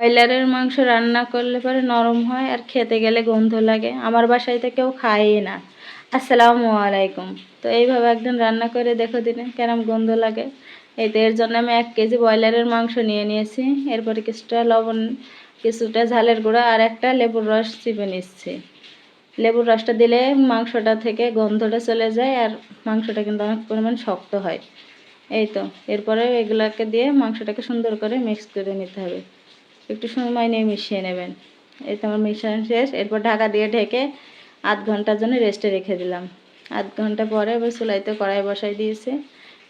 ব্রয়লারের মাংস রান্না করলে পরে নরম হয় আর খেতে গেলে গন্ধ লাগে। আমার বাসায় তো কেউ খায়ই না। আসসালামু আলাইকুম। তো এইভাবে একদিন রান্না করে দেখো দিনে কেরম গন্ধ লাগে। এই তো এর জন্য আমি 1 কেজি ব্রয়লারের মাংস নিয়ে নিয়েছি। এরপরে কিছুটা লবণ, কিছুটা ঝালের গুঁড়া আর একটা লেবুর রস চিপে নিচ্ছি। লেবুর রসটা দিলে মাংসটা থেকে গন্ধটা চলে যায় আর মাংসটা কিন্তু অনেক পরিমাণ শক্ত হয়। এই তো এরপরে এগুলাকে দিয়ে মাংসটাকে সুন্দর করে মিক্স করে নিতে হবে। একটু সময় নিয়ে মিশিয়ে নেবেন। এই তো আমার মিশানো শেষ। এরপর ঢাকা দিয়ে ঢেকে আধ ঘন্টার জন্য রেস্টে রেখে দিলাম। আধ ঘন্টা পরে এবার চুলাইতে কড়াই বসাই দিয়েছি।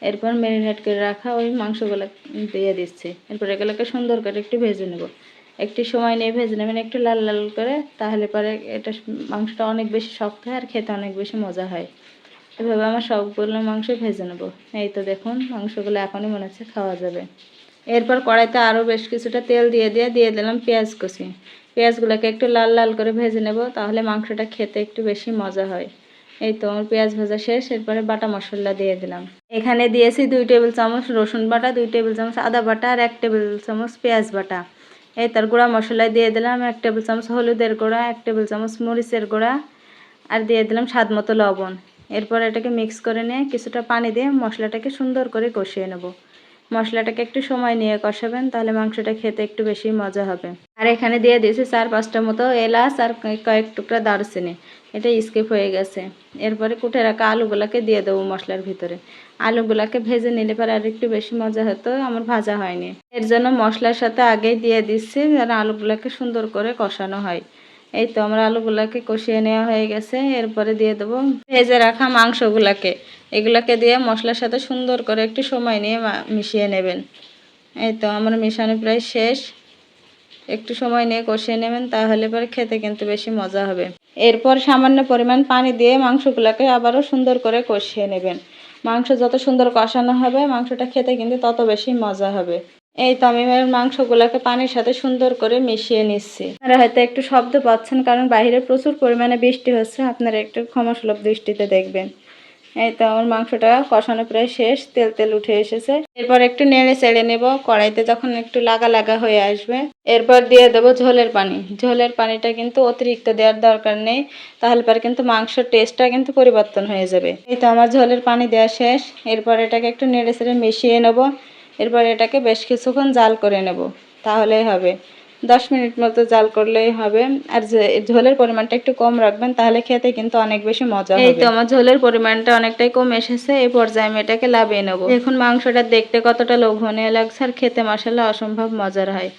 এরপর ম্যারিনেট করে রাখা ওই মাংসগুলো দিয়ে দিচ্ছি। এরপর এগুলোকে সুন্দর করে একটু ভেজে নেব। একটু সময় নিয়ে ভেজে নেবেন, একটু লাল লাল করে, তাহলে পরে এটা মাংসটা অনেক বেশি শক্ত হয় আর খেতে অনেক বেশি মজা হয়। এভাবে আমার সবগুলো মাংস ভেজে নেব। এই তো দেখুন মাংসগুলো এখনই মনে হচ্ছে খাওয়া যাবে। এরপর কড়াইতে আরও বেশ কিছুটা তেল দিয়ে দিলাম পেঁয়াজ কুচি। পেঁয়াজগুলোকে একটু লাল লাল করে ভেজে নেব, তাহলে মাংসটা খেতে একটু বেশি মজা হয়। এই তো আমার পেঁয়াজ ভাজা শেষ। এরপরে বাটা মশলা দিয়ে দিলাম। এখানে দিয়েছি 2 টেবিল চামচ রসুন বাটা, 2 টেবিল চামচ আদা বাটা আর 1 টেবিল চামচ পেঁয়াজ বাটা। এই তার গুঁড়া মশলা দিয়ে দিলাম 1 টেবিল চামচ হলুদের গুঁড়া, 1 টেবিল চামচ মরিচের গুঁড়া আর দিয়ে দিলাম স্বাদ মতো লবণ। এরপর এটাকে মিক্স করে নিয়ে কিছুটা পানি দিয়ে মশলাটাকে সুন্দর করে কষিয়ে নেব। মশলাটাকে একটু সময় নিয়ে কষাবেন, তাহলে মাংসটা খেতে একটু বেশি মজা হবে। আর এখানে দিয়ে দিয়েছি 4-5টা মতো এলাচ আর কয়েক টুকরা দারচিনি। এটা স্কিপ হয়ে গেছে। এরপরে কুটে রাখা আলুগুলোকে দিয়ে দেবো মশলার ভিতরে। আলুগুলোকে ভেজে নিলে পরে আর একটু বেশি মজা হতো, আমার ভাজা হয়নি। এর জন্য মশলার সাথে আগেই দিয়ে দিচ্ছি যেন আলুগুলোকে সুন্দর করে কষানো হয়। এই তো আমার আলুগুলোকে কষিয়ে নেওয়া হয়ে গেছে। এরপরে দিয়ে দেবো ভেজে রাখা মাংসগুলোকে। এগুলোকে দিয়ে মশলার সাথে সুন্দর করে একটু সময় নিয়ে মিশিয়ে নেবেন। এই তো আমার মেশানো প্রায় শেষ। একটু সময় নিয়ে কষিয়ে নেবেন, তাহলে পরে খেতে কিন্তু বেশি মজা হবে। এরপর সামান্য পরিমাণ পানি দিয়ে মাংসগুলোকে আবারও সুন্দর করে কষিয়ে নেবেন। মাংস যত সুন্দর কষানো হবে মাংসটা খেতে কিন্তু তত বেশি মজা হবে। এই তো আমি মাংসগুলোকে পানির সাথে সুন্দর করে মিশিয়ে নিচ্ছি। আপনারা হয়তো একটু শব্দ পাচ্ছেন, কারণ বাইরে প্রচুর পরিমাণে বৃষ্টি হচ্ছে। আপনারা একটু ক্ষমাসুলভ দৃষ্টিতে দেখবেন। এই তো আমার মাংসটা কষানো প্রায় শেষ, তেল তেল উঠে এসেছে। এরপর একটু নেড়ে চেড়ে নেব। কড়াইতে যখন একটু লাগা লাগা হয়ে আসবে, এরপর দিয়ে দেবো ঝোলের পানি। ঝোলের পানিটা কিন্তু অতিরিক্ত দেওয়ার দরকার নেই, তাহলে পরে কিন্তু মাংসের টেস্টটা কিন্তু পরিবর্তন হয়ে যাবে। এই তো আমার ঝোলের পানি দেওয়া শেষ। এরপর এটাকে একটু নেড়ে চেড়ে মিশিয়ে নেব। এরপর এটাকে বেশ কিছুক্ষণ জাল করে নেব, তাহলেই হবে। 10 মিনিট মতো জাল করলেই হবে। আর ঝোলের পরিমাণটা একটু কম রাখবেন, তাহলে খেতে কিন্তু অনেক বেশি মজা হবে। এই তো আমার ঝোলের পরিমাণটা অনেকটাই কম এসেছে। এই পর্যায়ে আমি এটাকে নামিয়ে নেব। এখন মাংসটা দেখতে কতটা লোভনীয় লাগছে আর খেতে মাশাআল্লাহ অসম্ভব মজার হয়।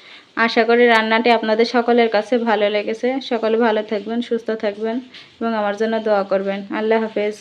আশা করি রান্নাটি আপনাদের সকলের কাছে ভালো লেগেছে। সকলে ভালো থাকবেন, সুস্থ থাকবেন এবং আমার জন্য দোয়া করবেন। আল্লাহ হাফেজ।